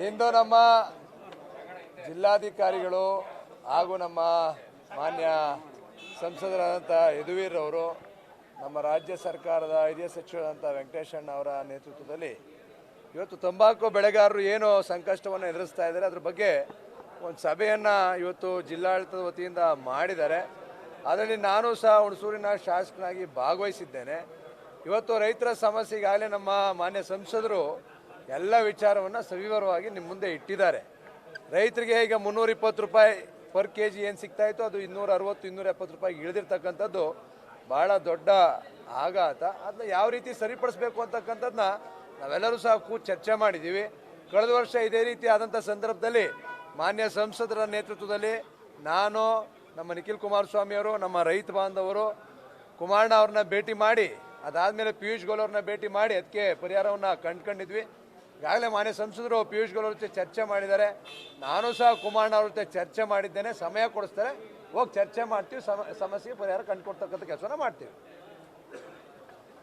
ಇಂದು ನಮ್ಮ ಜಿಲ್ಲಾಧಿಕಾರಿಗಳು ಹಾಗೂ ನಮ್ಮ ಮಾನ್ಯ ಸಂಸದರಾದಂಥ ಯದುವೀರ್ ಅವರು, ನಮ್ಮ ರಾಜ್ಯ ಸರ್ಕಾರದ ಹಿರಿಯ ಸಚಿವರಾದಂಥ ವೆಂಕಟೇಶಣ್ಣ ಅವರ ನೇತೃತ್ವದಲ್ಲಿ ಇವತ್ತು ತಂಬಾಕು ಬೆಳೆಗಾರರು ಏನು ಸಂಕಷ್ಟವನ್ನು ಎದುರಿಸ್ತಾ ಇದ್ದಾರೆ ಅದ್ರ ಬಗ್ಗೆ ಒಂದು ಸಭೆಯನ್ನು ಇವತ್ತು ಜಿಲ್ಲಾಡಳಿತದ ವತಿಯಿಂದ ಮಾಡಿದ್ದಾರೆ. ಅದರಲ್ಲಿ ನಾನು ಸಹ ಹುಣಸೂರಿನ ಶಾಸಕನಾಗಿ ಭಾಗವಹಿಸಿದ್ದೇನೆ. ಇವತ್ತು ರೈತರ ಸಮಸ್ಯೆಗಾಗಲೇ ನಮ್ಮ ಮಾನ್ಯ ಸಂಸದರು ಎಲ್ಲ ವಿಚಾರವನ್ನು ಸವಿವರವಾಗಿ ನಿಮ್ಮ ಮುಂದೆ ಇಟ್ಟಿದ್ದಾರೆ. ರೈತರಿಗೆ ಈಗ 320 ರೂಪಾಯಿ ಪರ್ ಕೆ ಜಿ ಏನು ಸಿಗ್ತಾಯಿತ್ತು ಅದು 260, 270 ರೂಪಾಯಿಗೆ ಇಳಿದಿರ್ತಕ್ಕಂಥದ್ದು ಭಾಳ ದೊಡ್ಡ ಆಘಾತ. ಅದನ್ನ ಯಾವ ರೀತಿ ಸರಿಪಡಿಸಬೇಕು ಅಂತಕ್ಕಂಥದ್ದನ್ನ ನಾವೆಲ್ಲರೂ ಸಹ ಚರ್ಚೆ ಮಾಡಿದ್ದೀವಿ. ಕಳೆದ ವರ್ಷ ಇದೇ ರೀತಿ ಆದಂಥ ಸಂದರ್ಭದಲ್ಲಿ ಮಾನ್ಯ ಸಂಸದರ ನೇತೃತ್ವದಲ್ಲಿ ನಾನು, ನಮ್ಮ ನಿಖಿಲ್ ಕುಮಾರಸ್ವಾಮಿ ಅವರು, ನಮ್ಮ ರೈತ ಬಾಂಧವರು ಕುಮಾರಣ್ಣ ಅವ್ರನ್ನ ಭೇಟಿ ಮಾಡಿ, ಅದಾದಮೇಲೆ ಪಿಯೂಷ್ ಗೋಯಲ್ ಅವ್ರನ್ನ ಭೇಟಿ ಮಾಡಿ ಅದಕ್ಕೆ ಪರಿಹಾರವನ್ನು ಕಂಡುಕೊಂಡಿದ್ವಿ. ಈಗಾಗಲೇ ಮಾನ್ಯ ಸಂಸದರು ಪಿಯೂಷ್ ಗೋಯಲ್ ಅವ್ರ ಜೊತೆ ಚರ್ಚೆ ಮಾಡಿದ್ದಾರೆ. ನಾನು ಸಹ ಕುಮಾರಣ್ಣ ಅವ್ರ ಜೊತೆ ಚರ್ಚೆ ಮಾಡಿದ್ದೇನೆ. ಸಮಯ ಕೊಡಿಸ್ತಾರೆ, ಹೋಗಿ ಚರ್ಚೆ ಮಾಡ್ತೀವಿ, ಸಮಸ್ಯೆಗೆ ಪರಿಹಾರ ಕಂಡುಕೊಡ್ತಕ್ಕಂಥ ಕೆಲಸನ ಮಾಡ್ತೀವಿ.